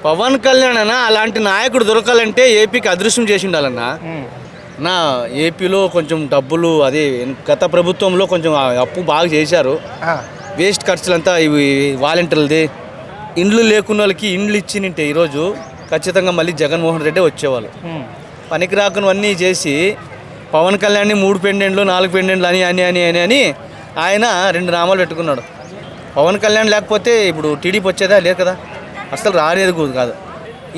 పవన్ కళ్యాణ్ అన్న అలాంటి నాయకుడు దొరకాలంటే ఏపీకి అదృష్టం చేసి ఉండాలన్నా. నా ఏపీలో కొంచెం డబ్బులు అదే గత ప్రభుత్వంలో కొంచెం అప్పు బాగా చేశారు. వేస్ట్ ఖర్చులంతా ఇవి వాలంటీర్లది. ఇండ్లు లేకున్న వాళ్ళకి ఇండ్లు ఇచ్చినింటే ఈరోజు ఖచ్చితంగా మళ్ళీ జగన్మోహన్ రెడ్డి వచ్చేవాళ్ళు. పనికి రాకున్నవన్నీ చేసి పవన్ కళ్యాణ్ని 3 పెండెంట్లు 4 పెండెంట్లు అని అని అని అని అని ఆయన 2 నామాలు పెట్టుకున్నాడు. పవన్ కళ్యాణ్ లేకపోతే ఇప్పుడు టీడీపీ వచ్చేదా లేదు కదా, అసలు రానేది కాదు.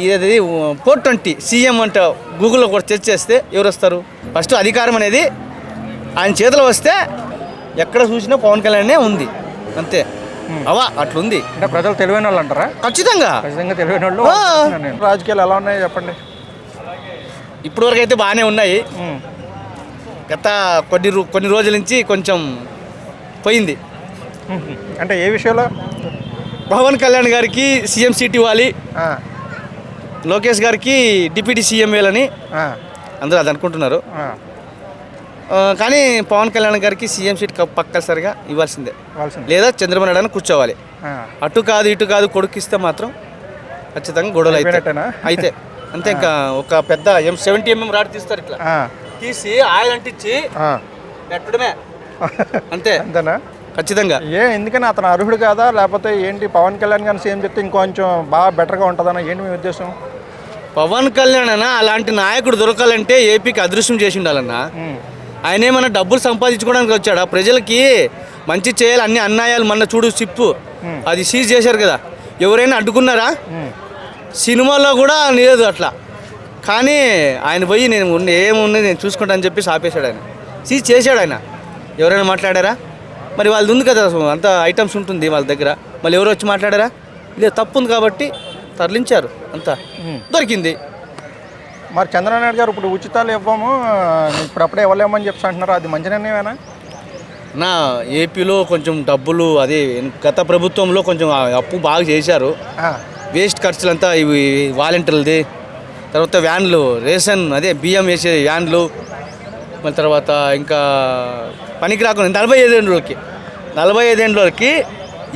ఇది 420 సీఎం అంటే గూగుల్లో కూడా సెర్చ్ చేస్తే ఎవరు వస్తారు? ఫస్ట్ అధికారం అనేది ఆయన చేతిలో వస్తే ఎక్కడ చూసినా పవన్ కళ్యాణ్నే ఉంది, అంతే. అట్లుంది. అంటే ప్రజలు తెలివైన వాళ్ళు అంటారా? ఖచ్చితంగా తెలివైన వాళ్ళు. రాజకీయాలు ఎలా ఉన్నాయో చెప్పండి. ఇప్పటివరకు అయితే బాగానే ఉన్నాయి. గత కొన్ని రోజుల నుంచి కొంచెం పోయింది. అంటే ఏ విషయంలో? పవన్ కళ్యాణ్ గారికి సీఎం సీట్ ఇవ్వాలి, లోకేష్ గారికి డిప్యూటీ సీఎం వేయాలని అందరూ అది అనుకుంటున్నారు. కానీ పవన్ కళ్యాణ్ గారికి సీఎం సీట్ పక్కసరిగా ఇవ్వాల్సిందే, లేదా చంద్రబాబు నాయుడు కూర్చోవాలి. అటు కాదు ఇటు కాదు, కొడుకు ఇస్తే మాత్రం ఖచ్చితంగా గొడవలు అయితే అంతే. ఇంకా ఒక పెద్ద 70mm రాడ్ తీస్తారు, ఇట్లా తీసి ఆయిల్ అంటించి పెట్టడమే, అంతే. అంతేనా? ఖచ్చితంగా. ఎందుకని అతను అర్హుడు కాదా, లేకపోతే ఏంటి? పవన్ కళ్యాణ్ గారిని సీఎం చెప్తే ఇంకొంచెం బాగా బెటర్గా ఉంటుందన్న ఏంటి మీ ఉద్దేశం? పవన్ కళ్యాణ్ అన్న అలాంటి నాయకుడు దొరకాలంటే ఏపీకి అదృష్టం చేసి ఉండాలన్నా. ఆయన ఏమన్నా డబ్బులు సంపాదించుకోవడానికి వచ్చాడా? ప్రజలకి మంచి చేయాలి. అన్ని అన్యాయాలు మొన్న చూడు సిప్పు అది సీజ్ చేశారు కదా, ఎవరైనా అడ్డుకున్నారా? సినిమాలో కూడా లేదు అట్లా. కానీ ఆయన పోయి ఏముంది నేను చూసుకుంటానని చెప్పి ఆపేశాడు. ఆయన సీజ్ చేశాడు. ఆయన ఎవరైనా మాట్లాడారా? మరి వాళ్ళది ఉంది కదా, అంత ఐటమ్స్ ఉంటుంది వాళ్ళ దగ్గర, మళ్ళీ ఎవరు వచ్చి మాట్లాడారా? లేదు, తప్పు ఉంది కాబట్టి తరలించారు, అంతా దొరికింది. మరి చంద్రబాబు నాయుడు గారు ఇప్పుడు ఉచితాలు ఇవ్వము, అప్పుడే ఇవ్వలేమని చెప్పి అంటున్నారు, అది మంచి నిర్ణయమేనా? నా ఏపీలో కొంచెం డబ్బులు అదే గత ప్రభుత్వంలో కొంచెం అప్పు బాగా చేశారు. వేస్ట్ ఖర్చులంతా ఇవి వాలంటీర్లది, తర్వాత వ్యాన్లు, రేషన్ అదే బియ్యం వేసే వ్యాన్లు, మళ్ళీ తర్వాత ఇంకా పనికి రాకుండా 45 ఏళ్ళకి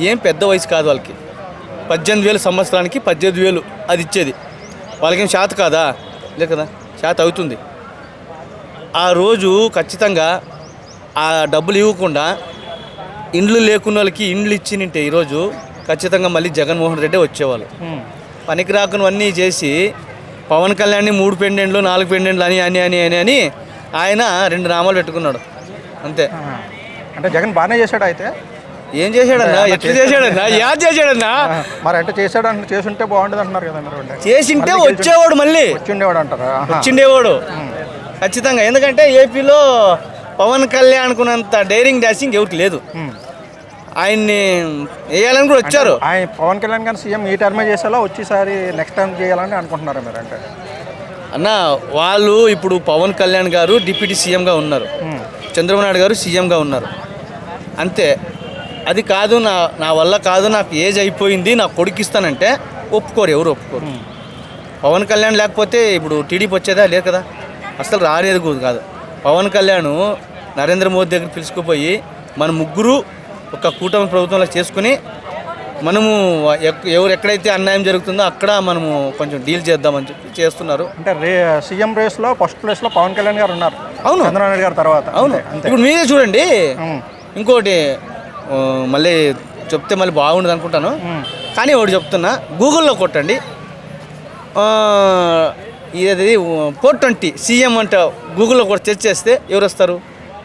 ఏం పెద్ద వయసు కాదు వాళ్ళకి. 18,000 సంవత్సరానికి 18,000 అది ఇచ్చేది. వాళ్ళకేం శాత కాదా? లేదు కదా, శాత అవుతుంది. ఆ రోజు ఖచ్చితంగా ఆ డబ్బులు ఇవ్వకుండా ఇండ్లు లేకున్న వాళ్ళకి ఇండ్లు ఇచ్చినింటే ఈరోజు ఖచ్చితంగా మళ్ళీ జగన్మోహన్ రెడ్డి వచ్చేవాళ్ళు. పనికి రాకున్నవన్నీ చేసి పవన్ కళ్యాణ్ని 3 పెండెంట్లు 4 పెండెంట్లు అని అని అని అని అని ఆయన 2 నామాలు పెట్టుకున్నాడు, అంతే. అంటే జగన్ బాగానే చేశాడు. అయితే ఏం చేశాడన్నా? ఎట్లా చేశాడన్నా? యాడ్ చేశాడన్నా? మరి అంటే చేసుంటే బాగుంటుంది అంటున్నారు కదా మీరు. చేసింటే వచ్చేవాడు, మళ్ళీ వచ్చిండేవాడు అంటారా? వచ్చిండేవాడు ఖచ్చితంగా. ఎందుకంటే ఏపీలో పవన్ కళ్యాణ్ అనుకున్నంత డైరింగ్ డాషింగ్ ఎవరికి లేదు. ఆయన్ని వేయాలని కూడా వచ్చారు. ఆయన పవన్ కళ్యాణ్ గారు సీఎం ఈ టర్మే చేసేలా వచ్చేసారి నెక్స్ట్ టైం చేయాలని అనుకుంటున్నారా మీరు? అంటే అన్న వాళ్ళు ఇప్పుడు పవన్ కళ్యాణ్ గారు డిప్యూటీ సీఎంగా ఉన్నారు, చంద్రబాబు నాయుడు గారు సీఎంగా ఉన్నారు, అంతే. అది కాదు, నా వల్ల కాదు, నాకు ఏజ్ అయిపోయింది, నా కొడుకు ఇస్తానంటే ఒప్పుకోరు, ఎవరు ఒప్పుకోరు. పవన్ కళ్యాణ్ లేకపోతే ఇప్పుడు టీడీపీ వచ్చేదా లేదు కదా, అసలు రానేది కాదు. పవన్ కళ్యాణ్ నరేంద్ర మోదీ దగ్గర పిలుచుకుపోయి మన ముగ్గురు ఒక కూటమి ప్రభుత్వంలో చేసుకుని మనము ఎక్కడైతే అన్యాయం జరుగుతుందో అక్కడ మనము కొంచెం డీల్ చేద్దామని చెప్పి చేస్తున్నారు. అంటే సీఎం రేస్లో ఫస్ట్ ప్లేస్లో పవన్ కళ్యాణ్ గారు ఉన్నారు. అవును, చంద్రబాబు నాయుడు గారు తర్వాత. అవును. ఇప్పుడు మీరే చూడండి, ఇంకోటి మళ్ళీ చెప్తే మళ్ళీ బాగుండదు అనుకుంటాను, కానీ ఒకటి చెప్తున్నా, గూగుల్లో కొట్టండి, ఇది 420 సీఎం అంటే గూగుల్లో కూడా సెర్చ్ చేస్తే ఎవరు వస్తారు?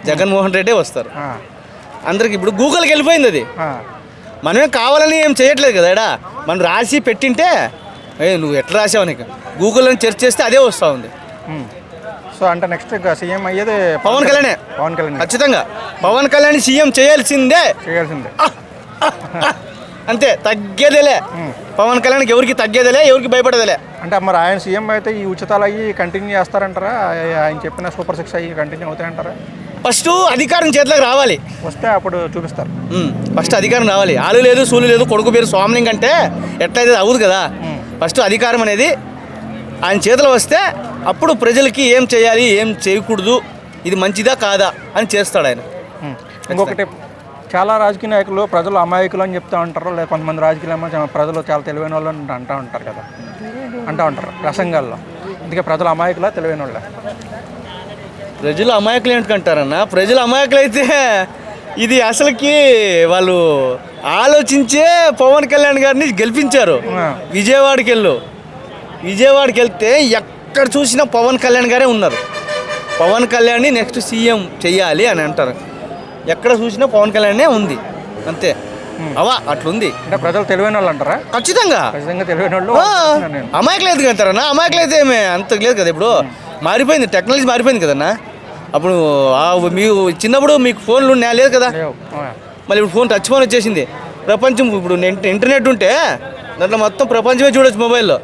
జగన్మోహన్ రెడ్డే వస్తారు. అందరికి ఇప్పుడు గూగుల్కి వెళ్ళిపోయింది అది. మనమే కావాలని ఏం చేయట్లేదు కదా, ఇక్కడ మనం రాసి పెట్టింటే నువ్వు ఎట్లా రాసావు నీకు గూగుల్లో సెర్చ్ చేస్తే అదే వస్తూ ఉంది. సో అంటే నెక్స్ట్ సీఎం అయ్యేది పవన్ కళ్యాణ్. ఖచ్చితంగా పవన్ కళ్యాణ్ సీఎం చేయాల్సిందే. అంతే, తగ్గేదేలే. పవన్ కళ్యాణ్కి ఎవరికి తగ్గేదేలే, ఎవరికి భయపడేదేలే. అంటే మరి ఆయన సీఎం అయితే ఈ ఉచితాలు అయ్యి కంటిన్యూ చేస్తారంటారా? ఆయన చెప్పిన సూపర్ 6 అయ్యి కంటిన్యూ అవుతాయంటారా? ఫస్ట్ అధికారం చేతిలోకి రావాలి, వస్తే అప్పుడు చూపిస్తారు. ఫస్ట్ అధికారం రావాలి. ఆలు లేదు సూలు లేదు, కొడుకు పేరు స్వామిలింగ్ అంటే ఎట్లయితే అవ్వదు కదా. ఫస్ట్ అధికారం అనేది ఆయన చేతిలో వస్తే అప్పుడు ప్రజలకి ఏం చేయాలి, ఏం చేయకూడదు, ఇది మంచిదా కాదా అని చేస్తాడు ఆయన. ఇంకొకటి, చాలా రాజకీయ నాయకులు ప్రజలు అమాయకులు అని చెప్తూ ఉంటారు, లేదా కొంతమంది రాజకీయ ప్రజలు చాలా తెలివైన వాళ్ళు అని అంటూ ఉంటారు కదా, అంటూ ఉంటారు ప్రసంగాల్లో. అందుకే ప్రజలు అమాయకులా తెలివైన వాళ్ళ? ప్రజలు అమాయకులు ఏంటంటారన్న, ప్రజలు అమాయకులు అయితే ఇది అసలుకి వాళ్ళు ఆలోచించే పవన్ కళ్యాణ్ గారిని గెలిపించారు. విజయవాడకి వెళ్తే ఎక్కడ చూసినా పవన్ కళ్యాణ్ గారే ఉన్నారు. పవన్ కళ్యాణ్ని నెక్స్ట్ సీఎం చెయ్యాలి అని అంటారు. ఎక్కడ చూసినా పవన్ కళ్యాణే ఉంది, అంతే. అట్లుంది. అంటే ప్రజలు తెలివైన వాళ్ళు అంటారా? ఖచ్చితంగా తెలివైన వాళ్ళు. అమాయకులు ఎందుకు అంటారన్నా? అమాయకులు అయితే ఏమే అంత లేదు కదా. ఇప్పుడు మారిపోయింది, టెక్నాలజీ మారిపోయింది కదన్నా. అప్పుడు మీకు చిన్నప్పుడు మీకు ఫోన్లు లేదు కదా, మళ్ళీ ఇప్పుడు ఫోన్ టచ్ ఫోన్ వచ్చేసింది. ప్రపంచం ఇప్పుడు ఇంటర్నెట్ ఉంటే దాంట్లో మొత్తం ప్రపంచమే చూడొచ్చు మొబైల్లో.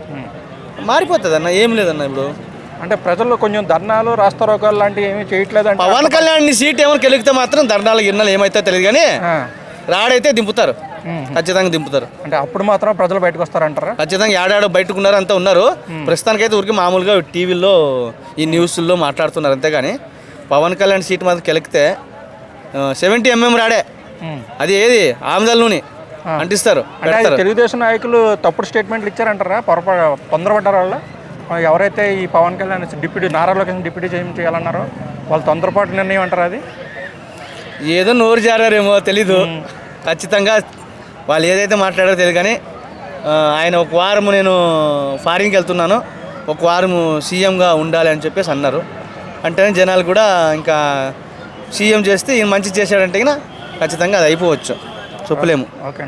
మారిపోతుంది అన్న, ఏం లేదన్న. ఇప్పుడు అంటే ప్రజల్లో కొంచెం ధర్నాలు, రాస్తారోకాలు లాంటివి ఏమీ చేయట్లేదు. పవన్ కళ్యాణ్ సీట్ ఏమైనా కలిగితే మాత్రం ధర్నాలు గిర్నాలు ఏమైతే తెలియదు, కానీ రాడైతే దింపుతారు, ఖచ్చితంగా దింపుతారు. అంటే అప్పుడు మాత్రం ప్రజలు బయటకు వస్తారంటారా? ఖచ్చితంగా ఏడాడో బయటకున్నారు, అంతా ఉన్నారు. ప్రస్తుతానికైతే ఊరికి మామూలుగా టీవీల్లో ఈ న్యూస్ల్లో మాట్లాడుతున్నారు, అంతేగాని పవన్ కళ్యాణ్ సీట్ మాత్రం గెలికితే 70 mm రాడే. అది ఏది ఆముదాల నూనె అంటిస్తారు. తెలుగుదేశం నాయకులు తప్పుడు స్టేట్మెంట్లు ఇచ్చారంటారా? తొందరపడ్డారు వాళ్ళు. ఎవరైతే ఈ పవన్ కళ్యాణ్ నారా లోకేష్ డిప్యూటీ చేయాలన్నారో వాళ్ళు తొందరపాటు నిర్ణయం అంటారా? అది ఏదో నోరు జారారేమో తెలీదు. ఖచ్చితంగా వాళ్ళు ఏదైతే మాట్లాడారో తెలియదు, కానీ ఆయన ఒక వారం నేను ఫారిన్కి వెళ్తున్నాను, ఒక వారం సీఎంగా ఉండాలి అని చెప్పేసి అన్నారు. అంటేనే జనాలు కూడా ఇంకా సీఎం చేస్తే ఈయన మంచి చేశాడంటే ఖచ్చితంగా అది అయిపోవచ్చు, చెప్పలేము. ఓకే.